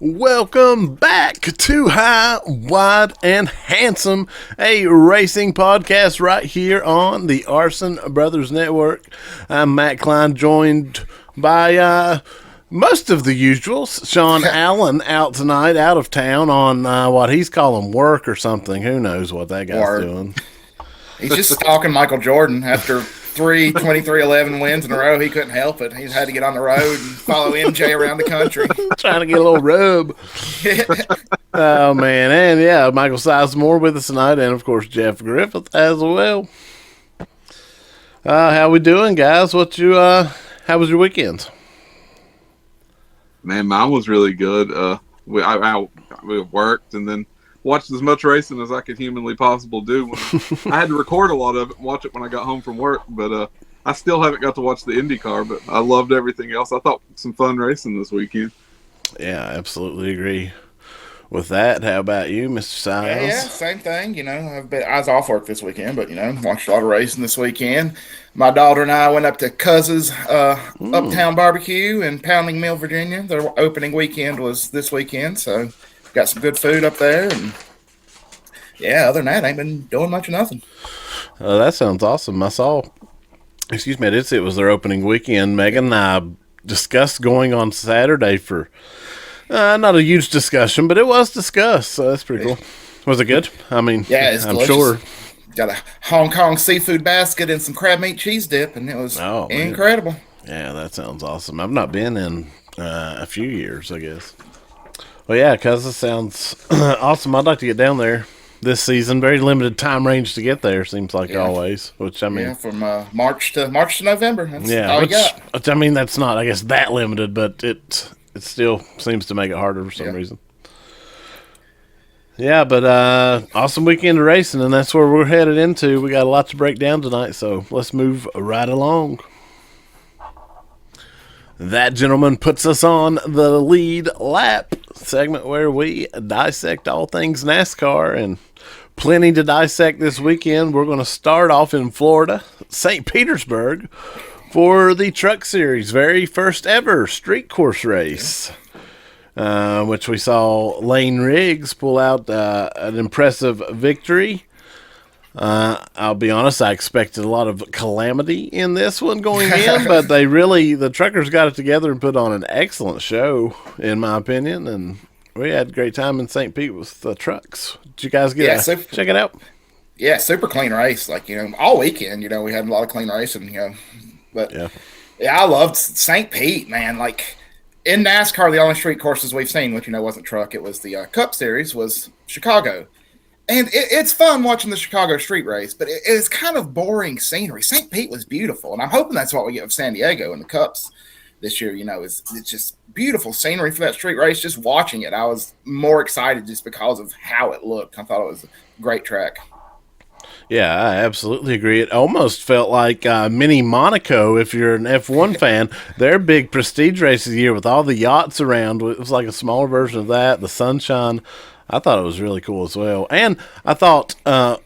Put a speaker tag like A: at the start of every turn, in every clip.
A: Welcome back to High, Wide, and Handsome, a racing podcast right here on the Arson Brothers Network. I'm Matt Klein, joined by most of the usuals. Shawn Allen out tonight, out of town on what he's calling work or something. Who knows what that guy's doing.
B: He's just stalking Michael Jordan after 23-11 wins in a row. He couldn't help it. He's had to get on the road and follow MJ around the country.
A: Trying to get a little rub. Oh, man. And, yeah, Michael Sizemore with us tonight. And, of course, Jeff Griffith as well. How we doing, guys? How was your weekend?
C: Man, mine was really good. We worked and then watched as much racing as I could humanly possible do. I had to record a lot of it and watch it when I got home from work, but I still haven't got to watch the IndyCar, but I loved everything else. I thought some fun racing this weekend.
A: Yeah, I absolutely agree with that. How about you, Mr. Siles?
B: Yeah, same thing. You know, I was off work this weekend, but, watched a lot of racing this weekend. My daughter and I went up to Cuz's Uptown Barbecue in Pounding Mill, Virginia. Their opening weekend was this weekend, so got some good food up there, and yeah, other than that, I ain't been doing much of nothing.
A: That sounds awesome. I did see it was their opening weekend. Megan and I discussed going on Saturday for not a huge discussion, but it was discussed, so that's pretty cool. Was it good? I mean,
B: yeah, it's
A: I'm
B: delicious.
A: sure.
B: Got a Hong Kong seafood basket and some crab meat cheese dip, and it was incredible.
A: Yeah, that sounds awesome. I've not been in a few years, I guess. Well, yeah, because it sounds awesome. I'd like to get down there this season. Very limited time range to get there, seems like always. Which I mean,
B: from March to November. That's all you got.
A: Which, I mean, that's not, I guess, that limited, but it still seems to make it harder for some reason. Yeah, but awesome weekend of racing, and that's where we're headed into. We got a lot to break down tonight, so let's move right along. That, gentleman, puts us on the lead lap segment where we dissect all things NASCAR, and plenty to dissect this weekend. We're going to start off in Florida, St. Petersburg, for the Truck Series, very first ever street course race, which we saw Layne Riggs pull out an impressive victory. I'll be honest, I expected a lot of calamity in this one going in, but the truckers got it together and put on an excellent show, in my opinion, and we had a great time in St. Pete with the trucks. Did you guys check it out?
B: Yeah, super clean race. All weekend, we had a lot of clean racing, but I loved St. Pete, man. In NASCAR, the only street courses we've seen, which, wasn't truck, it was the Cup Series, was Chicago. And it's fun watching the Chicago street race, but it's kind of boring scenery. St. Pete was beautiful, and I'm hoping that's what we get with San Diego in the Cups this year. It's just beautiful scenery for that street race. Just watching it, I was more excited just because of how it looked. I thought it was a great track.
A: Yeah, I absolutely agree. It almost felt like mini Monaco, if you're an F1 fan. Their big prestige race of the year with all the yachts around. It was like a smaller version of that, the sunshine. I thought it was really cool as well. And I thought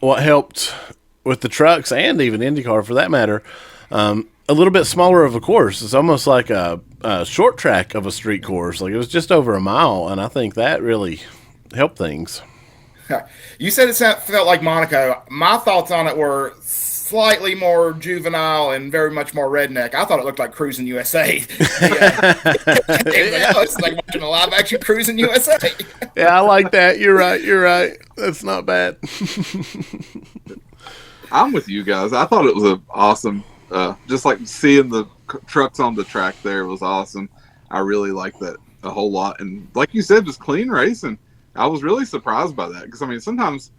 A: what helped with the trucks and even IndyCar for that matter, a little bit smaller of a course. It's almost like a short track of a street course. It was just over a mile, and I think that really helped things.
B: You said it felt like Monaco. My thoughts on it were slightly more juvenile and very much more redneck. I thought it looked like Cruising USA. It's like watching a live action Cruising USA.
A: Yeah, I like that. You're right. That's not bad.
C: I'm with you guys. I thought it was awesome. Just like seeing the trucks on the track there was awesome. I really liked that a whole lot. And like you said, just clean racing. I was really surprised by that because, sometimes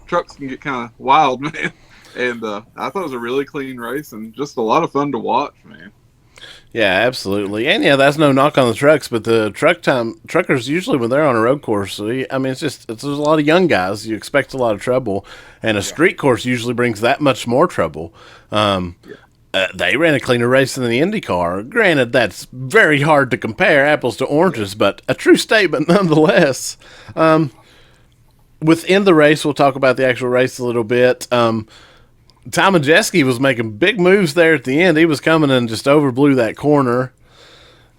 C: trucks can get kind of wild, man. And I thought it was a really clean race and just a lot of fun to watch, man.
A: Yeah, absolutely. And, that's no knock on the trucks, but the truckers, usually when they're on a road course, there's a lot of young guys. You expect a lot of trouble. And a street course usually brings that much more trouble. They ran a cleaner race than the IndyCar. Granted, that's very hard to compare apples to oranges, but a true statement nonetheless. Within the race, we'll talk about the actual race a little bit. Tom Majeski was making big moves there at the end. He was coming and just overblew that corner.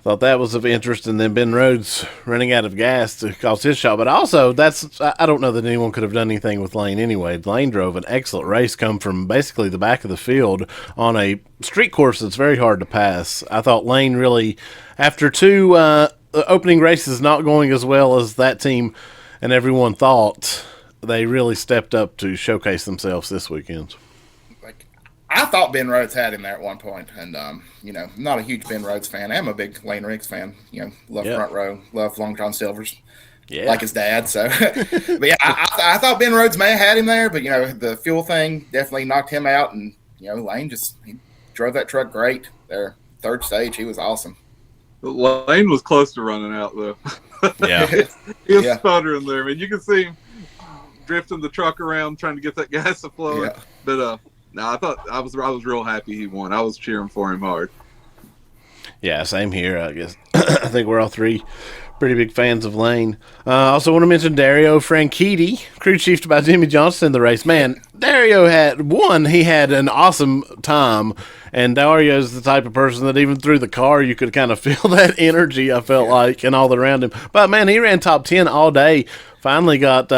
A: Thought that was of interest, and then Ben Rhodes running out of gas to cause his shot. But also, I don't know that anyone could have done anything with Layne anyway. Layne drove an excellent race, come from basically the back of the field on a street course that's very hard to pass. I thought Layne really, after two opening races not going as well as that team and everyone thought, they really stepped up to showcase themselves this weekend.
B: I thought Ben Rhodes had him there at one point, and I'm not a huge Ben Rhodes fan. I'm a big Layne Riggs fan. Love front row, love Long John Silver's, like his dad. So, but yeah, I thought Ben Rhodes may have had him there, but the fuel thing definitely knocked him out, and Layne he drove that truck great there. Third stage, he was awesome.
C: Layne was close to running out though.
A: Yeah,
C: he was sputtering there. I mean, you can see him drifting the truck around trying to get that gas to flow.
B: Yeah.
C: But no, I was real happy he won. I was cheering for him hard.
A: Yeah, same here, I guess. I think we're all three pretty big fans of Layne. Also want to mention Dario Franchitti, crew chiefed by Jimmy Johnson in the race. Man, Dario he had an awesome time, and Dario's the type of person that even through the car you could kind of feel that energy, I felt like, and all around him. But man, he ran top 10 all day. Finally got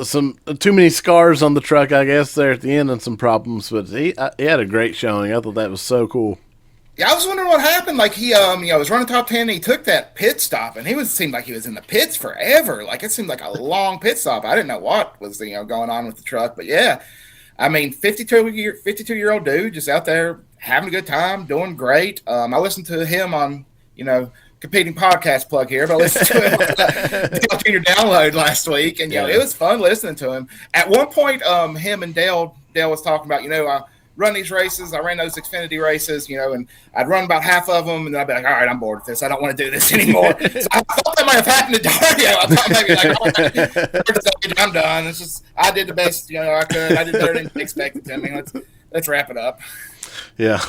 A: some too many scars on the truck, I guess, there at the end and some problems. But he had a great showing. I thought that was so cool.
B: Yeah, I was wondering what happened. Like he was running top 10 and he took that pit stop, and seemed like he was in the pits forever. Like it seemed like a long pit stop. I didn't know what was going on with the truck. But yeah, I mean, 52-year-old dude just out there having a good time, doing great. I listened to him on, competing podcast plug here, but I listened to him on Dale Jr. Download last week, and it was fun listening to him. At one point, him and Dale was talking about, I run these races, I ran those Xfinity races, and I'd run about half of them, and then I'd be like, all right, I'm bored with this, I don't want to do this anymore. So I thought that might have happened to Dario. I thought maybe I'm done. It's just I did the best I could. I did better than expected. I mean, let's wrap it up.
A: Yeah.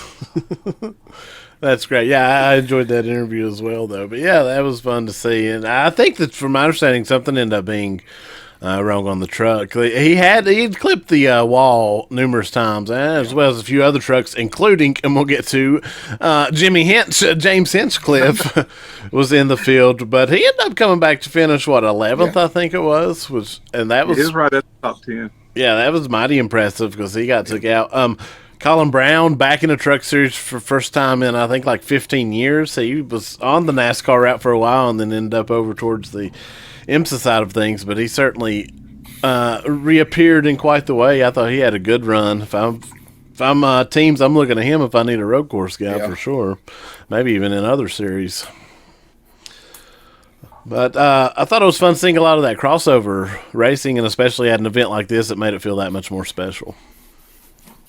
A: That's great. Yeah, I enjoyed that interview as well, though. But yeah, that was fun to see. And I think that, from my understanding, something ended up being wrong on the truck. He'd clipped the wall numerous times, as well as a few other trucks, including, and we'll get to, James Hinchcliffe was in the field, but he ended up coming back to finish 11th, I think it was, and that was
C: He was right at the top 10.
A: Yeah, that was mighty impressive because he took out. Colin Brown back in the Truck Series for first time in, I think, like 15 years. He was on the NASCAR route for a while and then ended up over towards the IMSA side of things, but he certainly reappeared in quite the way. I thought he had a good run. If I'm teams, I'm looking at him if I need a road course guy for sure. Maybe even in other series. But I thought it was fun seeing a lot of that crossover racing, and especially at an event like this, it made it feel that much more special.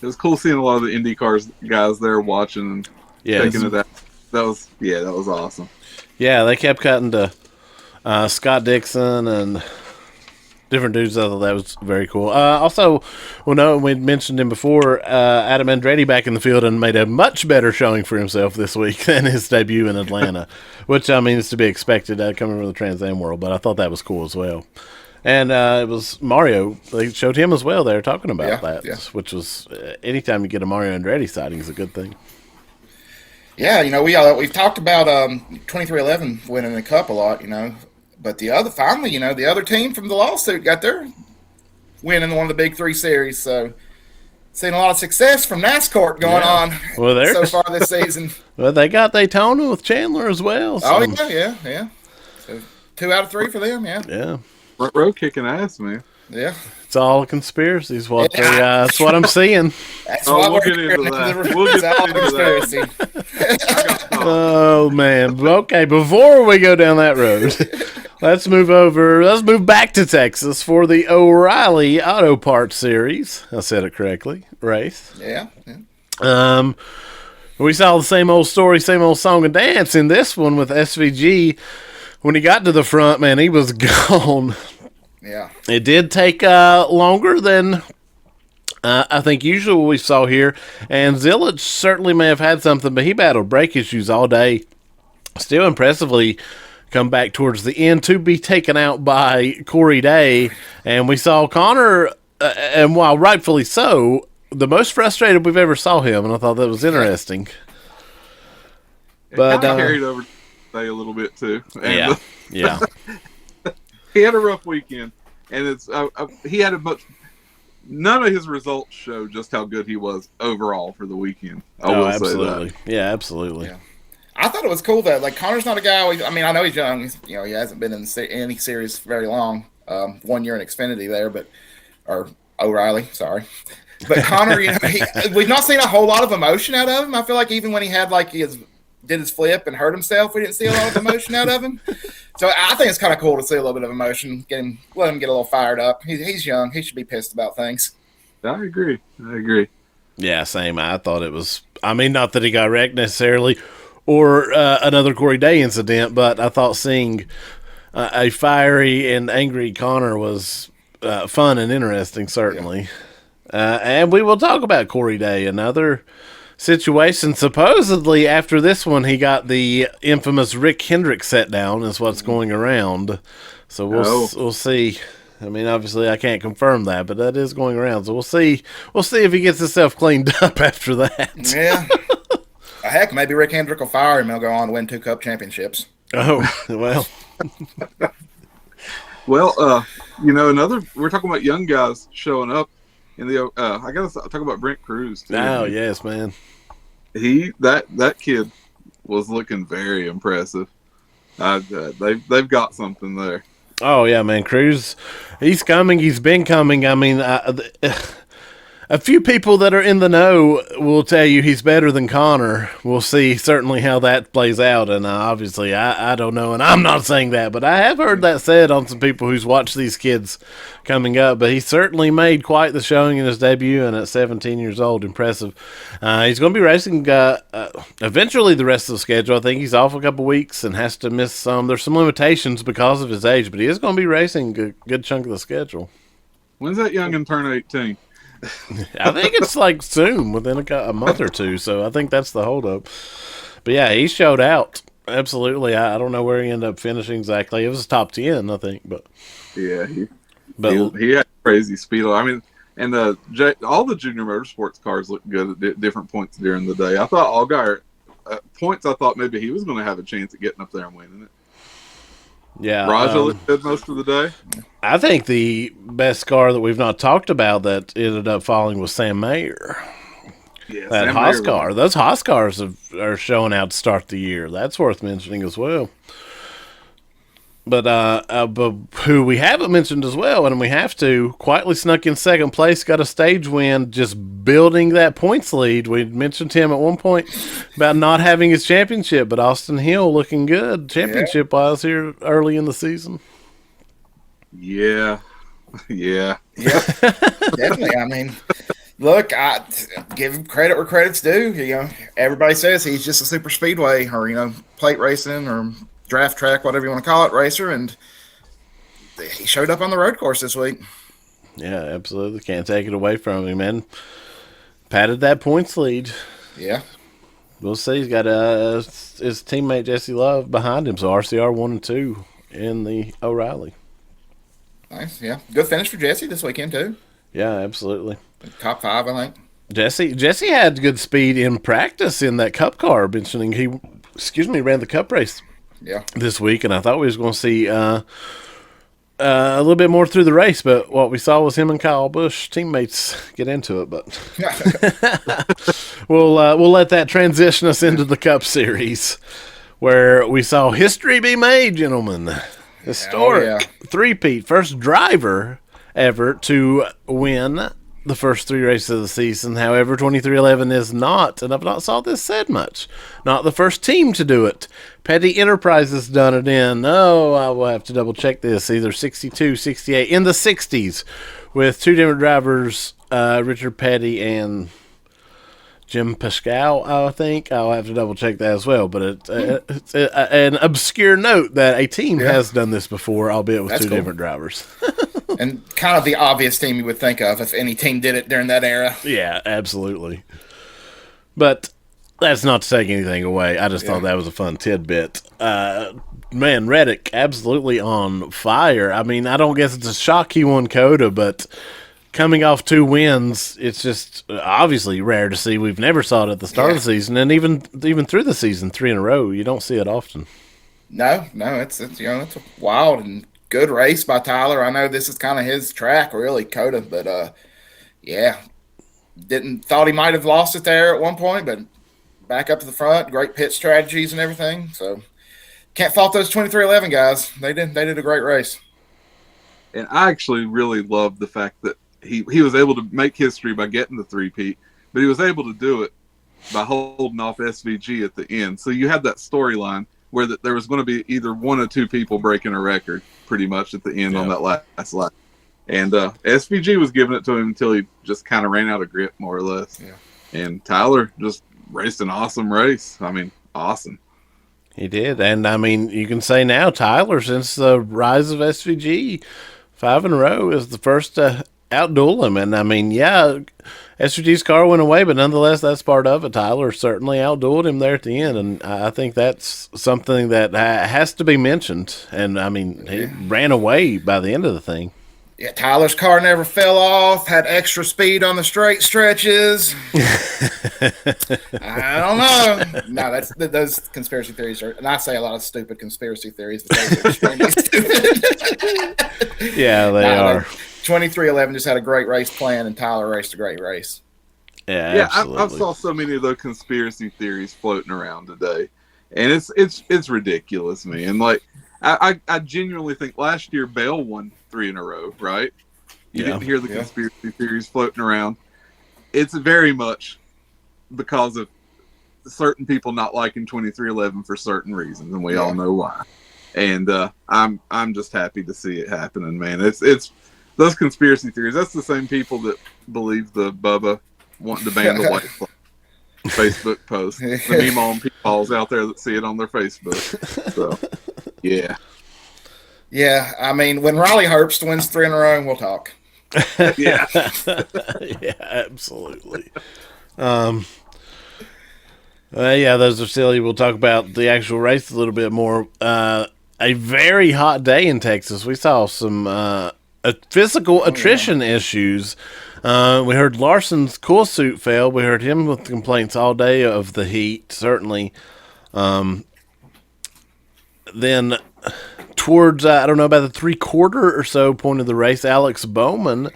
C: It was cool seeing a lot of the IndyCar guys there watching and taking it out. That was awesome. Yeah,
A: they kept cutting to Scott Dixon and different dudes. I thought that was very cool. Also, we mentioned him before, Adam Andretti back in the field and made a much better showing for himself this week than his debut in Atlanta, which, I mean, is to be expected coming from the Trans Am world, but I thought that was cool as well. And it was Mario. They showed him as well. They were talking about that, which was anytime you get a Mario Andretti sighting is a good thing.
B: Yeah, we've talked about 2311 winning the Cup a lot, but the other team from the lawsuit got their win in one of the big three series. So seen a lot of success from NASCAR going on so far this season.
A: Well, they got Daytona with Chandler as well. So.
B: Oh yeah. So 2 out of 3 for them. Yeah.
C: Front row kicking ass, man.
B: Yeah.
A: It's all a conspiracy is what that's what I'm seeing.
C: We'll get into that.
A: Oh, man. Okay, before we go down that road, let's move back to Texas for the O'Reilly Auto Parts Series. I said it correctly. Race.
B: Yeah.
A: We saw the same old story, same old song and dance in this one with SVG. When he got to the front, man, he was gone.
B: Yeah.
A: It did take longer than I think usually we saw here. And Zilisch certainly may have had something, but he battled brake issues all day. Still impressively come back towards the end to be taken out by Corey Day. And we saw Connor, and while rightfully so, the most frustrated we've ever saw him. And I thought that was interesting.
C: But carried over say a little bit too. And
A: yeah.
C: He had a rough weekend, and he had none of his results show just how good he was overall for the weekend. I will
A: absolutely.
C: say that.
A: Yeah, absolutely.
B: Yeah. I thought it was cool that Connor's not a guy. I mean, I know he's young. He hasn't been in any series very long. 1 year in Xfinity there, or O'Reilly, sorry. But Connor, we've not seen a whole lot of emotion out of him. I feel like even when he had did his flip and hurt himself, we didn't see a lot of emotion out of him. So I think it's kind of cool to see a little bit of emotion, let him get a little fired up. He's young. He should be pissed about things.
C: I agree.
A: Yeah, same. I thought it was, not that he got wrecked necessarily or another Corey Day incident, but I thought seeing a fiery and angry Connor was fun and interesting, certainly. Yeah. And we will talk about Corey Day, another situation. Supposedly, after this one, he got the infamous Rick Hendrick set down, is what's going around. So we'll see. Obviously, I can't confirm that, but that is going around. So we'll see. We'll see if he gets himself cleaned up after that.
B: Yeah. Heck, maybe Rick Hendrick will fire him and he'll go on to win 2 Cup championships.
A: Oh, well.
C: Well, we're talking about young guys showing up in the. I gotta talk about Brent Cruz too.
A: Oh yes, man.
C: That kid was looking very impressive. They've got something there.
A: Oh yeah, man. Cruz, he's coming. He's been coming. A few people that are in the know will tell you he's better than Connor. We'll see certainly how that plays out. And obviously, I don't know, and I'm not saying that, but I have heard that said on some people who's watched these kids coming up. But he certainly made quite the showing in his debut, and at 17 years old, impressive. He's going to be racing eventually the rest of the schedule. I think he's off a couple weeks and has to miss some. There's some limitations because of his age, but he is going to be racing a good chunk of the schedule.
C: When's that youngin' turn 18?
A: I think it's soon, within a month or two. So I think that's the holdup. But yeah, he showed out. Absolutely. I don't know where he ended up finishing exactly. It was top 10, I think. But
C: yeah, he had crazy speed. And all the junior motorsports cars looked good at different points during the day. I thought Allgaier points. I thought maybe he was going to have a chance at getting up there and winning it.
A: Yeah,
C: Raja looked good most of the day.
A: I think the best car that we've not talked about that ended up falling was Sam Mayer.
C: Yeah,
A: that Haas car. Those Haas cars are showing out to start the year. That's worth mentioning as well. But who we haven't mentioned as well, and we have to, quietly snuck in second place, got a stage win, just building that points lead. We mentioned him at one point about not having his championship, but Austin Hill looking good championship-wise here early in the season.
C: Yeah.
B: Definitely. Look, I give him credit where credit's due. Everybody says he's just a super speedway or, plate racing or draft track, whatever you want to call it, racer, and he showed up on the road course this week.
A: Yeah, absolutely. Can't take it away from him, man. Patted that points lead.
B: Yeah.
A: We'll see. He's got his teammate Jesse Love behind him, so RCR 1 and 2 in the O'Reilly.
B: Nice, yeah. Good finish for Jesse this weekend, too.
A: Yeah, absolutely.
B: Top 5, I think.
A: Jesse had good speed in practice in that Cup car, mentioning he ran the Cup race this week, and I thought we was going to see a little bit more through the race, but what we saw was him and Kyle Busch teammates get into it. But we'll let that transition us into the Cup Series, where we saw history be made, gentlemen. Historic three-peat, first driver ever to win the first 3 races of the season. However, 2311 is not, and I've not saw this said much, not the first team to do it. Petty Enterprises done it in, I will have to double check this, either 62, 68, in the 60s, with 2 different drivers, Richard Petty and Jim Pascal, I think. I'll have to double check that as well, but it's an obscure note that a team has done this before, albeit with two different drivers.
B: And kind of the obvious team you would think of if any team did it during that era.
A: Yeah, absolutely. But that's not to take anything away. I just thought that was a fun tidbit. Man, Reddick, absolutely on fire. I mean, I don't guess it's a shock he won COTA, but coming off 2 wins, it's just obviously rare to see. We've never saw it at the start of the season, and even through the season, 3 in a row, you don't see it often.
B: No, it's it's a wild and good race by Tyler. I know this is kind of his track, really, COTA, but yeah, didn't thought he might have lost it there at one point, but back up to the front, great pit strategies and everything. So can't fault those 2311 guys. They did a great race.
C: And I actually really love the fact that he was able to make history by getting the three-peat, but he was able to do it by holding off SVG at the end. So you had that storyline where there was going to be either one or two people breaking a record pretty much at the end on that last lap. And SVG was giving it to him until he just kind of ran out of grip, more or less.
B: Yeah.
C: And Tyler just raced an awesome race. I mean, awesome.
A: He did. And, I mean, you can say now Tyler, since the rise of SVG, 5 in a row, is the first to outduel him. And, I mean, yeah, SVG's car went away, but nonetheless, that's part of it. Tyler certainly outdueled him there at the end. And I think that's something that has to be mentioned. And, I mean, he ran away by the end of the thing.
B: Yeah, Tyler's car never fell off, had extra speed on the straight stretches. I don't know. No, those conspiracy theories are, and I say a lot of stupid conspiracy theories, but those are extremely stupid.
A: Yeah, they are.
B: 2311 just had a great race plan, and Tyler raced a great race.
A: Yeah,
C: I saw so many of those conspiracy theories floating around today, and it's ridiculous, man. Like, I genuinely think last year Bell won 3 in a row, right? You didn't hear the conspiracy theories floating around. It's very much because of certain people not liking 2311 for certain reasons, and we all know why. And I'm just happy to see it happening, man. It's those conspiracy theories. That's the same people that believe the Bubba wanting to ban the white flag Facebook post. The meme on people out there that see it on their Facebook. So, yeah.
B: Yeah, I mean, when Riley Herbst wins 3 in a row, we'll talk.
C: Yeah.
A: Yeah, absolutely. Yeah, those are silly. We'll talk about the actual race a little bit more. A very hot day in Texas. We saw some physical attrition issues. We heard Larson's cool suit failed. We heard him with complaints all day of the heat, certainly. Then towards, I don't know, about the 3/4 or so point of the race, Alex Bowman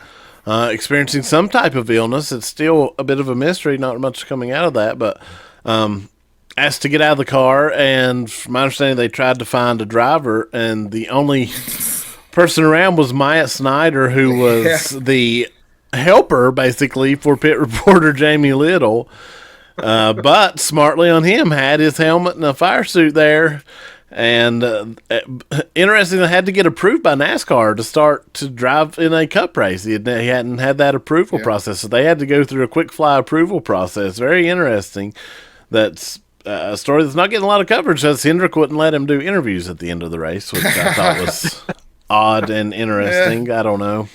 A: experiencing some type of illness. It's still a bit of a mystery, not much coming out of that, but asked to get out of the car, and from my understanding, they tried to find a driver, and the only person around was Myatt Snyder, who was the helper, basically, for pit reporter Jamie Little. But smartly on him, had his helmet and a fire suit there. And interestingly, had to get approved by NASCAR to start to drive in a cup race. He hadn't had that approval process, so they had to go through a quick fly approval process. Very interesting. That's a story that's not getting a lot of coverage, because Hendrick wouldn't let him do interviews at the end of the race, which I thought was odd and interesting. I don't know.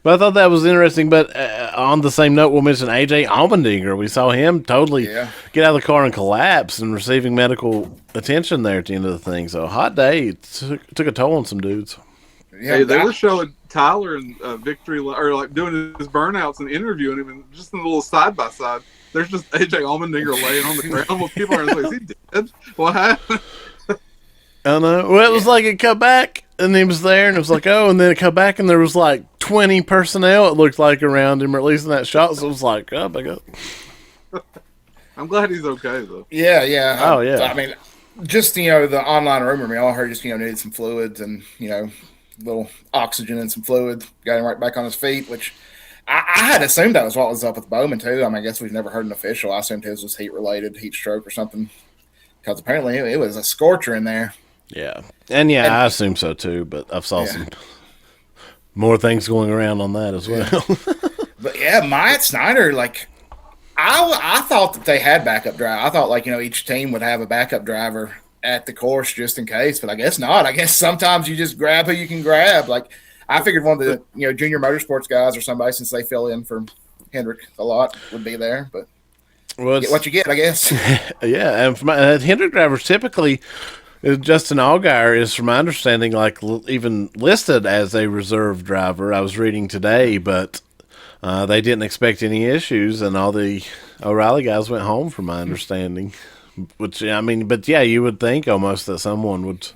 A: But I thought that was interesting. But on the same note, we'll mention A.J. Allmendinger. We saw him totally get out of the car and collapse, and receiving medical attention there at the end of the thing. So, hot day. It took a toll on some dudes.
C: Yeah, they were showing Tyler and Victory, or like doing his burnouts and interviewing him, and just in a little side-by-side, there's just A.J. Allmendinger laying on the ground. Well, people are like, is he dead? What happened?
A: I know. Well, it was like it come back, and he was there, and it was like, oh, and then it come back, and there was like 20 personnel, it looked like, around him, or at least in that shot, so it was like, oh, my God.
C: I'm glad he's okay, though.
B: Yeah, yeah.
A: Oh, yeah.
B: I mean, just, the online rumor mill, I heard just, needed some fluids and, little oxygen and some fluids, got him right back on his feet, which I had assumed that was what was up with Bowman, too. I mean, I guess we've never heard an official. I assumed his was heat-related, heat stroke or something, because apparently it was a scorcher in there.
A: Yeah. And I assume so too, but I've saw some more things going around on that as well.
B: But Myatt Snyder, like, I thought that they had backup driver. I thought, each team would have a backup driver at the course just in case, but I guess not. I guess sometimes you just grab who you can grab. Like, I figured one of the, junior motorsports guys or somebody, since they fill in for Hendrick a lot, would be there, but get what you get, I guess.
A: Yeah, and from Hendrick drivers typically, Justin Allgaier is, from my understanding, like even listed as a reserve driver. I was reading today, but they didn't expect any issues, and all the O'Reilly guys went home, from my understanding. Which, I mean, but yeah, you would think almost that someone would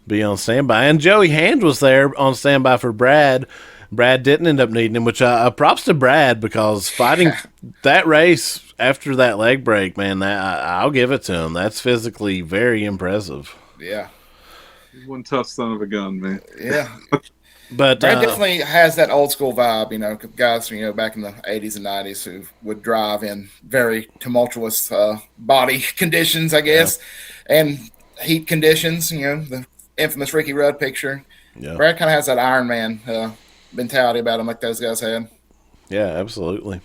A: be on standby. And Joey Hand was there on standby for Brad. Brad didn't end up needing him, which props to Brad, because fighting that race after that leg break, man, I'll give it to him. That's physically very impressive.
B: Yeah.
C: He's one tough son of a gun, man.
B: Yeah.
A: But
B: Brad definitely has that old school vibe, you know, guys, you know, back in the 80s and 90s who would drive in very tumultuous body conditions, I guess, and heat conditions, you know, the infamous Ricky Rudd picture. Yeah. Brad kind of has that Iron Man mentality about him like those guys had.
A: Yeah, absolutely.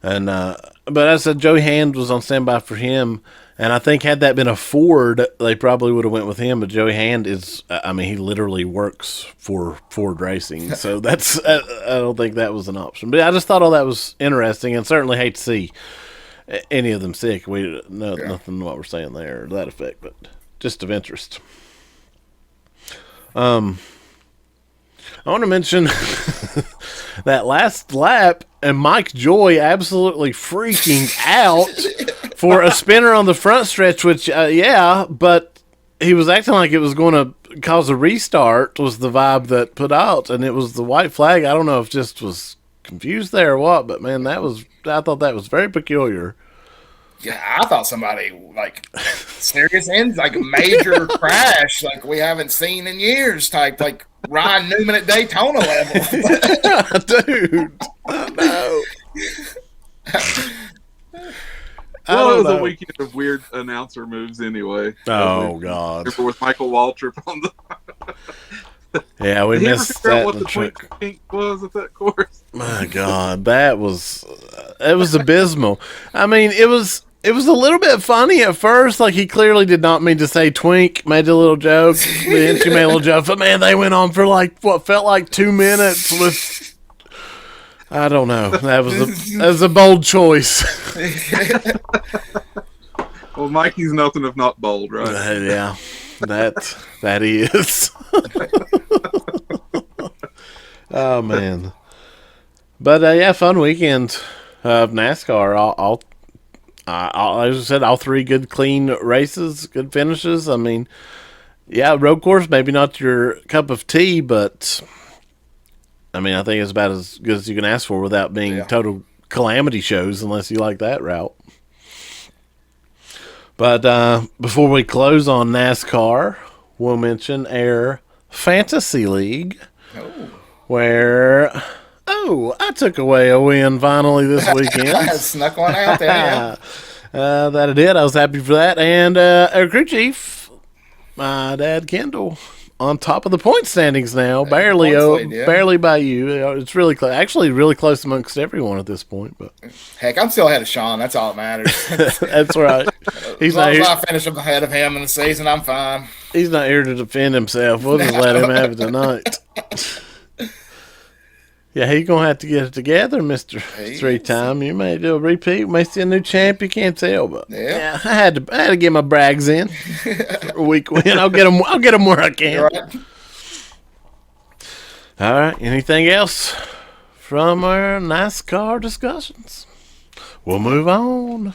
A: And but as I said, Joey Hand was on standby for him, and I think had that been a Ford, they probably would have went with him. But Joey Hand is, I mean, he literally works for Ford Racing, so that's I don't think that was an option. But I just thought all that was interesting, and certainly hate to see any of them sick. We nothing what we're saying there to that effect, but just of interest. I want to mention that last lap, and Mike Joy absolutely freaking out for a spinner on the front stretch, which, but he was acting like it was going to cause a restart, was the vibe that put out, and it was the white flag. I don't know if just was confused there or what, but man, I thought that was very peculiar.
B: Yeah, I thought somebody, like, serious ends, like a major crash, like we haven't seen in years, type, like Ryan Newman at Daytona level.
A: Dude, I know.
C: Well, it was a weekend of weird announcer moves anyway.
A: Oh, God.
C: With Michael Waltrip on the...
A: Yeah, we missed that.
C: What the twink was at that course?
A: My God, it was abysmal. I mean, it was a little bit funny at first. Like, he clearly did not mean to say twink, made a little joke. Then she made a little joke. But, man, they went on for, like, what felt like 2 minutes with... I don't know. That was a bold choice.
C: Well, Mikey's nothing if not bold, right?
A: Yeah, that he is. Oh, man. But, fun weekend of NASCAR. As I said, all three good, clean races, good finishes. I mean, road course, maybe not your cup of tea, but, I mean, I think it's about as good as you can ask for without being total calamity shows, unless you like that route. But before we close on NASCAR, we'll mention our Fantasy League, where... Oh, I took away a win finally this weekend.
B: I snuck one out there.
A: That I did. I was happy for that. And our crew chief, my dad Kendall, on top of the point standings now, barely by you. It's really close. Actually, really close amongst everyone at this point. But
B: heck, I'm still ahead of Shawn. That's all that matters.
A: That's right.
B: As long as I finish up ahead of him in the season, I'm fine.
A: He's not here to defend himself. We'll just let him have it tonight. Yeah, he's going to have to get it together, Mr. Three-time. You may do a repeat. May see a new champ. You can't tell, but I had to get my brags in for a week win. I'll get them where I can.
B: Right.
A: All right. Anything else from our NASCAR discussions? We'll move on.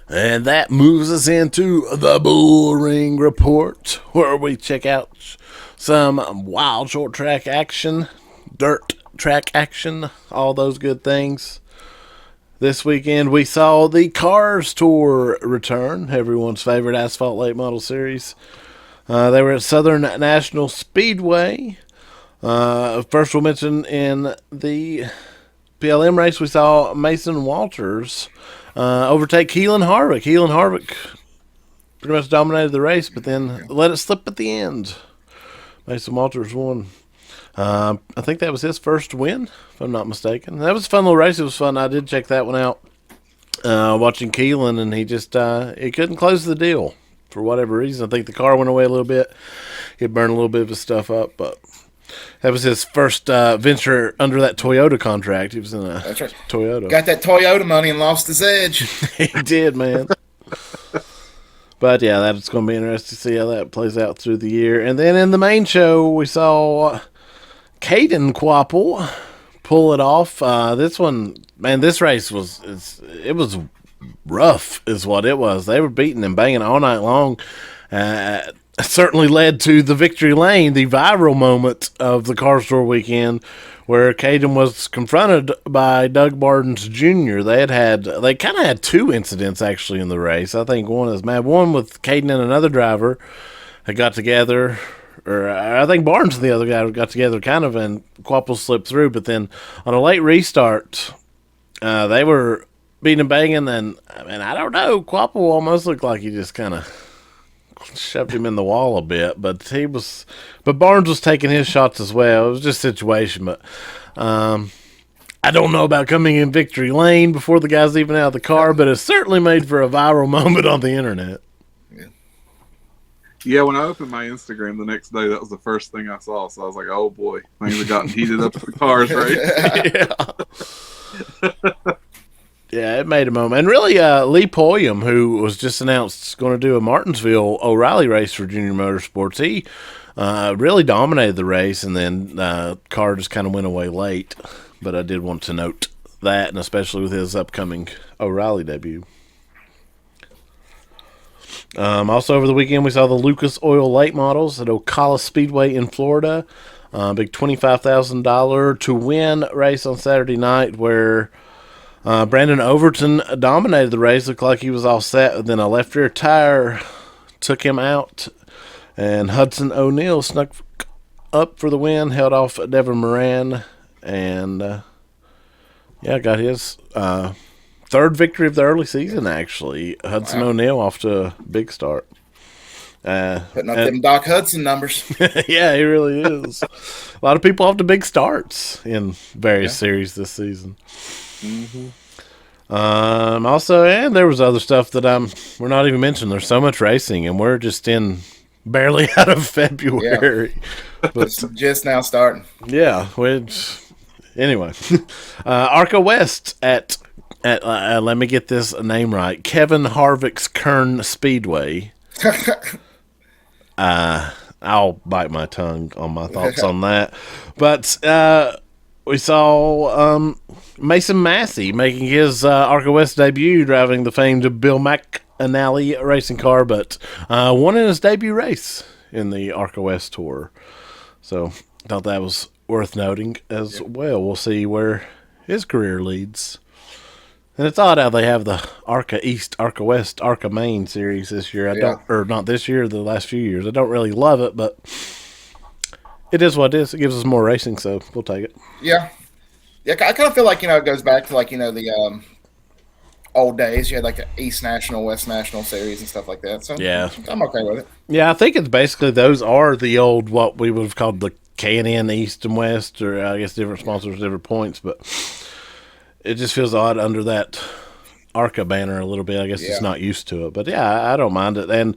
A: And that moves us into the Bullring Report, where we check out some wild short track action, dirt track action, all those good things. This weekend we saw the Cars Tour return, everyone's favorite asphalt late model series. They were at Southern National Speedway. First we'll mention in the PLM race we saw Mason Walters overtake Keelan Harvick. Keelan Harvick pretty much dominated the race, but then let it slip at the end. Mason Walters won. I think that was his first win, if I'm not mistaken. That was a fun little race. It was fun. I did check that one out. Watching Keelan, and he just he couldn't close the deal for whatever reason. I think the car went away a little bit. He burned a little bit of his stuff up, but that was his first venture under that Toyota contract. He was in a Toyota.
B: Got that Toyota money and lost his edge.
A: He did, man. But, yeah, that's going to be interesting to see how that plays out through the year. And then in the main show, we saw Caden Quapple pull it off. This one, man, this race was rough is what it was. They were beating and banging all night long. Certainly led to the victory lane, the viral moment of the Car Store weekend, where Caden was confronted by Doug Bardens Jr. They kind of had two incidents actually in the race. I think one with Caden and another driver had got together, or I think Barnes and the other guy got together kind of, and Quapple slipped through. But then on a late restart, they were beating and banging, and I don't know, Quapple almost looked like he just kind of shoved him in the wall a bit, but Barnes was taking his shots as well. It was just a situation, but I don't know about coming in victory lane before the guy's even out of the car, but it certainly made for a viral moment on the internet.
C: Yeah, when I opened my Instagram the next day, that was the first thing I saw. So I was like, oh boy, things have gotten heated up in the cars, right?
A: Yeah, it made a moment. And really, Lee Poyam, who was just announced going to do a Martinsville O'Reilly race for Junior Motorsports, he really dominated the race, and then car just kind of went away late. But I did want to note that, and especially with his upcoming O'Reilly debut. Also over the weekend, we saw the Lucas Oil late models at Ocala Speedway in Florida. Big $25,000 to win race on Saturday night, where Brandon Overton dominated the race. Looked like he was all set. Then a left rear tire took him out, and Hudson O'Neal snuck up for the win, held off Devin Moran, and got his third victory of the early season, actually. Hudson O'Neal off to a big start.
B: Putting up them Doc Hudson numbers.
A: Yeah, he really is. A lot of people off to big starts in various series this season.
C: Mm-hmm.
A: Also, and there was other stuff that we're not even mentioning. There's so much racing, and we're just barely out of February.
B: Yeah. But it's just now starting.
A: Yeah, anyway. Arca West at let me get this name right, Kevin Harvick's Kern Speedway. I'll bite my tongue on my thoughts on that. But we saw Mason Massey making his Arca West debut, driving the famed Bill McAnally racing car, but won in his debut race in the Arca West Tour. So thought that was worth noting as well. We'll see where his career leads. And it's odd how they have the Arca East, Arca West, Arca Main series this year. Not this year, the last few years. I don't really love it, but it is what it is. It gives us more racing, so we'll take it.
B: Yeah. Yeah, I kind of feel like, it goes back to, the old days. You had, the East National, West National series and stuff like that. So,
A: yeah,
B: I'm okay with it.
A: Yeah, I think it's basically those are the old, what we would have called the K&N East and West, or I guess different sponsors, different points, but it just feels odd under that Arca banner a little bit. I guess it's not used to it. But, yeah, I don't mind it. And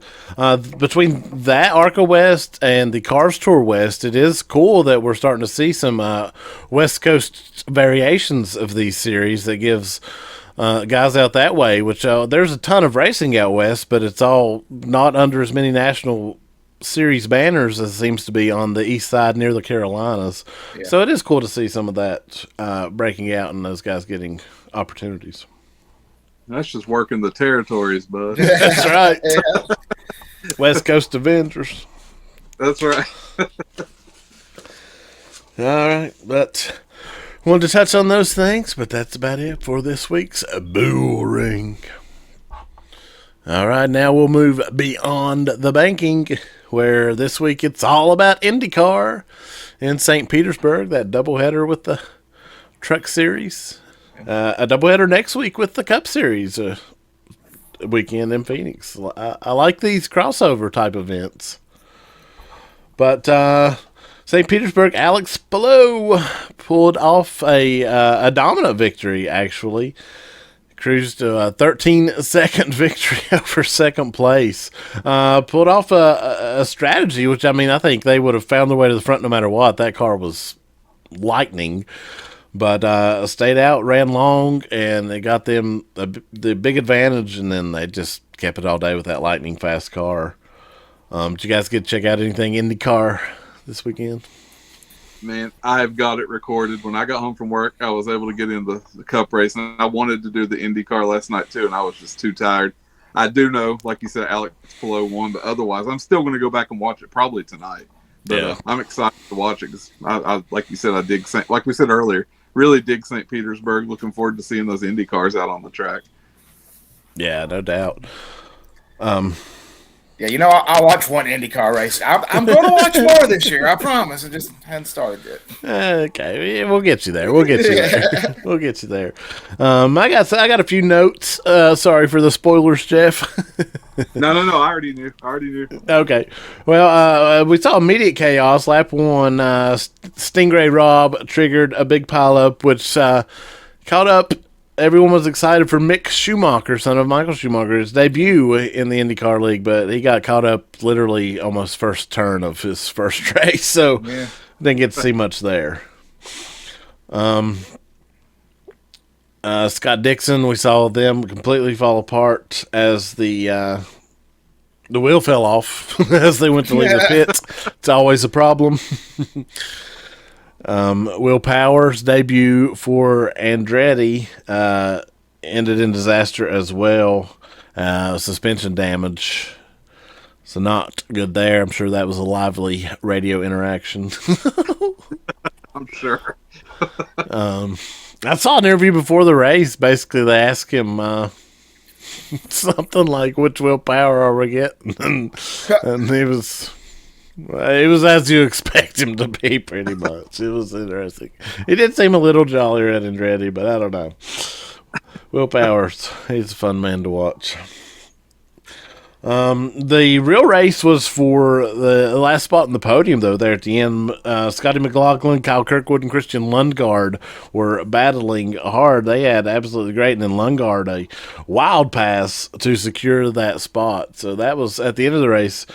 A: between that Arca West and the Cars Tour West, it is cool that we're starting to see some West Coast variations of these series that gives guys out that way, which there's a ton of racing out west, but it's all not under as many national series banners as seems to be on the east side near the Carolinas. Yeah. So it is cool to see some of that breaking out and those guys getting opportunities.
C: That's just working the territories, bud.
A: That's right. Yeah. West Coast Avengers.
C: That's right.
A: All right, but wanted to touch on those things, but that's about it for this week's Bullring. All right, now we'll move beyond the banking, where this week it's all about IndyCar in St. Petersburg, that doubleheader with the Truck Series. A doubleheader next week with the Cup Series weekend in Phoenix. I like these crossover type events. But St. Petersburg, Alex Palou pulled off a dominant victory, actually. Cruised to a 13-second victory over second place. Pulled off a strategy, which, I think they would have found their way to the front no matter what. That car was lightning. But stayed out, ran long, and they got them the big advantage, and then they just kept it all day with that lightning fast car. Did you guys get to check out anything IndyCar this weekend?
C: Man, I've got it recorded. When I got home from work, I was able to get in the Cup race, and I wanted to do the IndyCar last night too, and I was just too tired. I do know, like you said, Alex Palou won, but otherwise, I'm still going to go back and watch it probably tonight. But I'm excited to watch it because, I like you said, I dig like we said earlier, really dig St. Petersburg. Looking forward to seeing those Indy cars out on the track.
A: Yeah, no doubt.
B: Yeah, I'll watch one IndyCar race. I'm going to watch more this year. I promise. I just hadn't started yet.
A: Okay, we'll get you there. We'll get you there. We'll get you there. I got a few notes. Sorry for the spoilers, Jeff.
C: No. I already knew.
A: Okay. Well, we saw immediate chaos. Lap 1, Stingray Rob triggered a big pileup, which caught up. Everyone was excited for Mick Schumacher, son of Michael Schumacher's debut in the IndyCar League, but he got caught up literally almost first turn of his first race, so didn't get to see much there. Scott Dixon, we saw them completely fall apart as the wheel fell off as they went to leave the pits. It's always a problem. Will Power's debut for Andretti ended in disaster as well. Suspension damage. So not good there. I'm sure that was a lively radio interaction.
C: I'm sure.
A: I saw an interview before the race. Basically, they asked him something like, which Will Power are we getting? And he was... It was as you expect him to be, pretty much. It was interesting. He did seem a little jollier at Andretti, but I don't know. Will Powers, he's a fun man to watch. The real race was for the last spot in the podium, though, there at the end. Scotty McLaughlin, Kyle Kirkwood, and Christian Lundgaard were battling hard. They had absolutely great, and then Lundgaard a wild pass to secure that spot. So that was at the end of the race.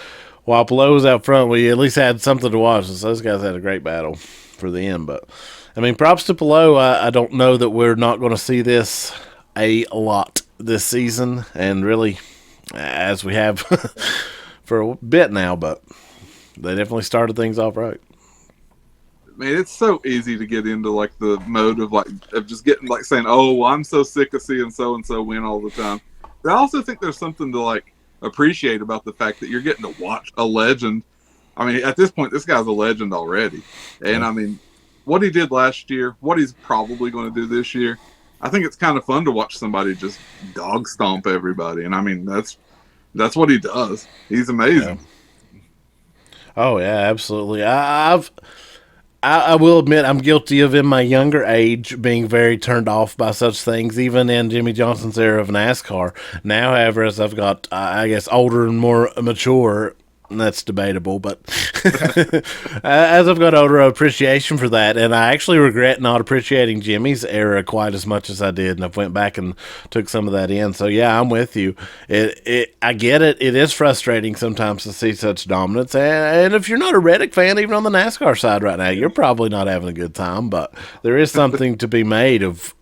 A: While Palou was out front, we at least had something to watch. So those guys had a great battle for the end. But, I mean, props to Palou. I don't know that we're not going to see this a lot this season, and really, as we have for a bit now, but they definitely started things off right.
C: Man, it's so easy to get into like the mode of just getting like saying, "Oh, well, I'm so sick of seeing so and so win all the time." But I also think there's something to like appreciate about the fact that you're getting to watch a legend. I mean, at this point, this guy's a legend already. And I mean, what he did last year, what he's probably going to do this year, I think it's kind of fun to watch somebody just dog stomp everybody. And I mean, that's what he does. He's amazing.
A: Yeah. Oh yeah, absolutely. I will admit I'm guilty of, in my younger age, being very turned off by such things, even in Jimmy Johnson's era of NASCAR. Now, however, as I've got, I guess, older and more mature, that's debatable, but as I've got older, appreciation for that, and I actually regret not appreciating Jimmy's era quite as much as I did, and I've went back and took some of that in. So yeah, I'm with you. I get it. It is frustrating sometimes to see such dominance, and if you're not a Reddick fan, even on the NASCAR side right now, you're probably not having a good time. But there is something to be made of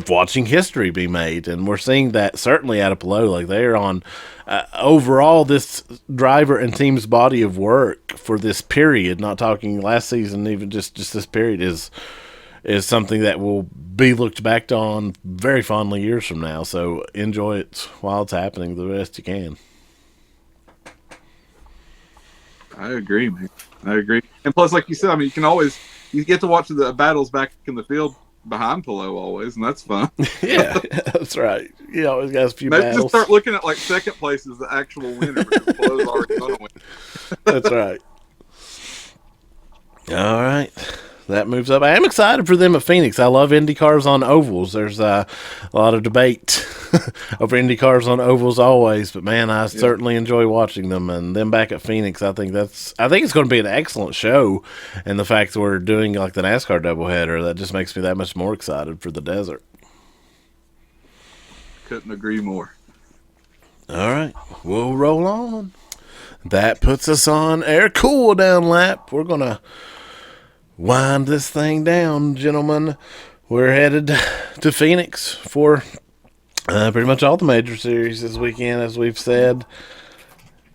A: watching history be made, and we're seeing that certainly out of Palou. Like they're on. Overall, this driver and team's body of work for this period, not talking last season, even just this period, is something that will be looked back on very fondly years from now. So enjoy it while it's happening the best you can.
C: I agree, man. I agree. And plus, like you said, I mean, you get to watch the battles back in the field behind Palou always, and that's fun.
A: Yeah, that's right. You always got a few
C: Maybe
A: battles.
C: Just start looking at like second place as the actual winner because Palou's already going to win.
A: That's right. All right. That moves up. I am excited for them at Phoenix. I love Indy cars on ovals. There's a lot of debate over Indy cars on ovals always, but man, I certainly enjoy watching them. And then back at Phoenix, I think it's going to be an excellent show. And the fact that we're doing like the NASCAR doubleheader, that just makes me that much more excited for the desert.
C: Couldn't agree more.
A: All right, we'll roll on. That puts us on air cool down lap. We're going to wind this thing down, gentlemen. We're headed to Phoenix for pretty much all the major series this weekend, as we've said.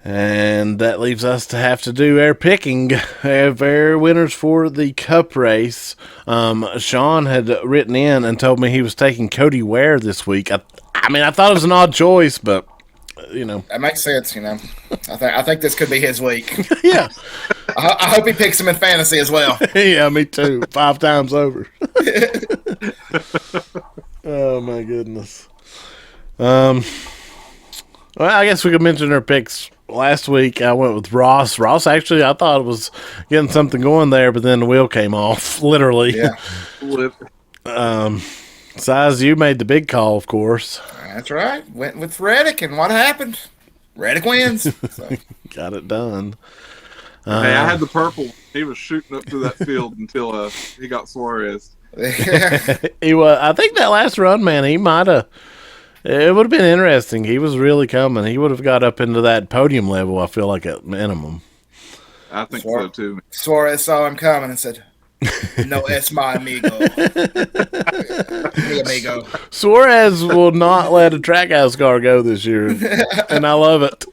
A: And that leaves us to have to do our picking of our winners for the Cup race. Shawn had written in and told me he was taking Cody Ware this week. I mean, I thought it was an odd choice, but,
B: That makes sense, I think this could be his week.
A: Yeah.
B: I hope he picks him in fantasy as well.
A: Yeah, me too. 5 times over. Oh, my goodness. Well, I guess we could mention our picks. Last week, I went with Ross. Ross, actually, I thought it was getting something going there, but then the wheel came off, literally.
B: Yeah.
A: Size, you made the big call, of course.
B: That's right. Went with Reddick, and what happened? Reddick wins. So.
A: Got it done.
C: Hey, I had the purple. He was shooting up through that field until he got Suarez.
A: He was. I think that last run, man, he might have. It would have been interesting. He was really coming. He would have got up into that podium level, I feel like, at minimum.
C: I think so, too.
B: Suarez saw him coming and said, "No, es mi amigo." Mi amigo.
A: Suarez will not let a Trackhouse car go this year, and I love it.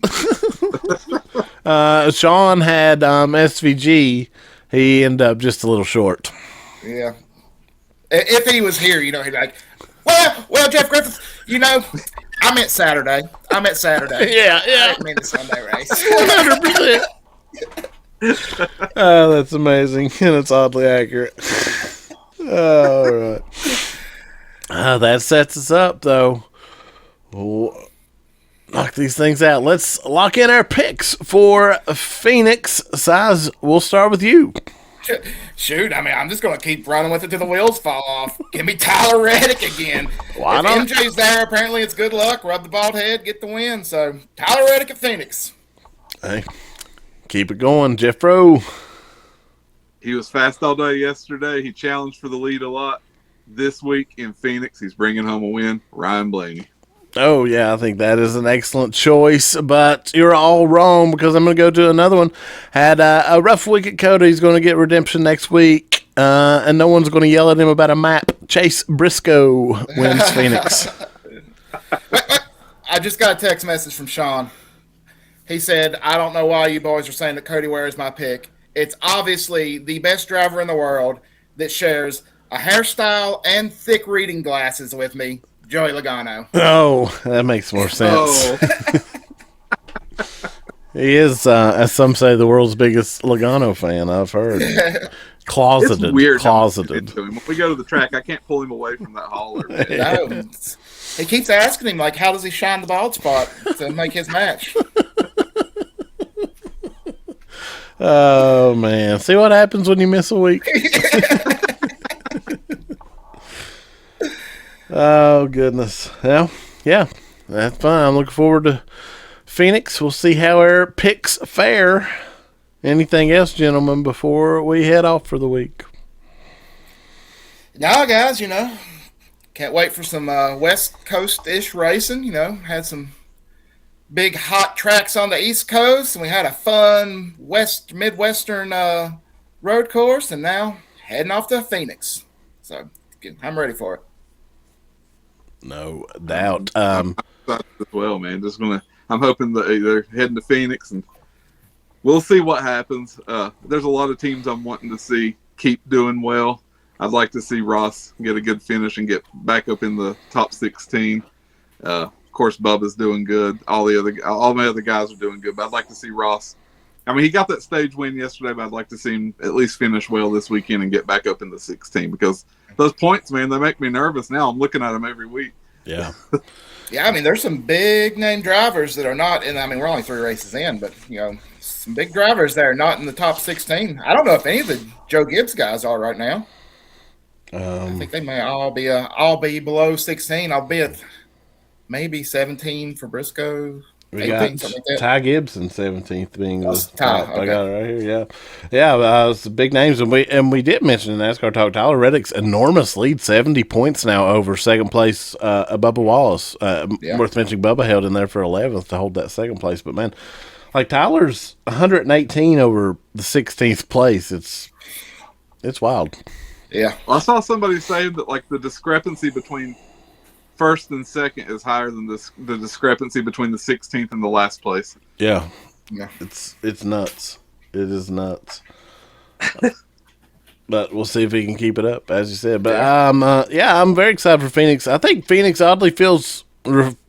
A: Shawn had SVG. He ended up just a little short.
B: Yeah. If he was here, he'd be like, well, Jeff Griffith, I meant Saturday.
A: Yeah.
B: I didn't mean the Sunday race.
A: 100%. Oh, that's amazing, and it's oddly accurate. All right. That sets us up, though. We'll knock these things out. Let's lock in our picks for Phoenix. Size, we'll start with you.
B: Shoot, I'm just going to keep running with it till the wheels fall off. Give me Tyler Reddick again.
A: Why not?
B: If MJ's there, apparently it's good luck. Rub the bald head, get the win. So, Tyler Reddick at Phoenix.
A: Hey, keep it going, Jeff Rowe.
C: He was fast all day yesterday. He challenged for the lead a lot. This week in Phoenix, he's bringing home a win. Ryan Blaney.
A: Oh, yeah, I think that is an excellent choice, but you're all wrong because I'm going to go to another one. Had a rough week at COTA. He's going to get redemption next week, and no one's going to yell at him about a map. Chase Briscoe wins Phoenix.
B: I just got a text message from Shawn. He said, I don't know why you boys are saying that Cody Ware is my pick. It's obviously the best driver in the world that shares a hairstyle and thick reading glasses with me. Joey Logano.
A: Oh, that makes more sense.
C: Oh.
A: He is, as some say, the world's biggest Logano fan, I've heard. Closeted.
C: It's weird.
A: Closeted.
C: When we go to the track, I can't pull him away from that hauler.
B: No. He keeps asking him, how does he shine the bald spot to make his match?
A: Oh, man. See what happens when you miss a week? Oh, goodness. Well, yeah, that's fine. I'm looking forward to Phoenix. We'll see how our picks fare. Anything else, gentlemen, before we head off for the week?
B: No, guys, can't wait for some West Coast-ish racing. Had some big hot tracks on the East Coast, and we had a fun Midwestern road course, and now heading off to Phoenix. So I'm ready for it.
A: No doubt.
C: As well, man. I'm hoping that they're heading to Phoenix, and we'll see what happens. There's a lot of teams I'm wanting to see keep doing well. I'd like to see Ross get a good finish and get back up in the top 16. Of course, Bubba's doing good. All my other guys are doing good, but I'd like to see Ross. He got that stage win yesterday, but I'd like to see him at least finish well this weekend and get back up in the 16 because those points, man, they make me nervous now. I'm looking at them every week.
A: Yeah.
B: Yeah, there's some big name drivers that are not in. We're only 3 races in, but some big drivers there not in the top 16. I don't know if any of the Joe Gibbs guys are right now. I think they may all be below 16. Albeit maybe 17 for Briscoe.
A: We
B: 18,
A: got
B: like
A: Ty Gibson 17th being the
B: Ty.
A: top.
B: Okay.
A: I got it right here. Yeah. It's the big names, and we did mention in NASCAR talk Tyler Reddick's enormous lead, 70 points now over second place. Bubba Wallace. Worth mentioning, Bubba held in there for 11th to hold that second place. But man, Tyler's 118 over the 16th place. It's wild.
B: Yeah,
C: I saw somebody say that the discrepancy between first and second is higher than the discrepancy between the 16th and the last place.
A: Yeah.
B: Yeah.
A: It's nuts. It is nuts. But we'll see if he can keep it up, as you said. But I'm very excited for Phoenix. I think Phoenix oddly feels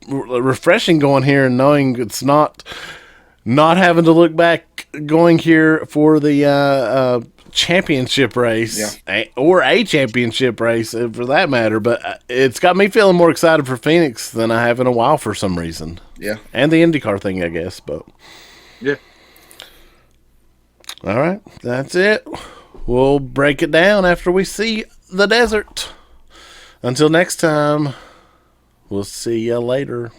A: refreshing going here and knowing it's not having to look back going here for the championship race or a championship race for that matter. But it's got me feeling more excited for Phoenix than I have in a while for some reason.
B: Yeah.
A: And the IndyCar thing, I guess. But
C: Yeah.
A: All right. That's it. We'll break it down after we see the desert. Until next time, we'll see you later.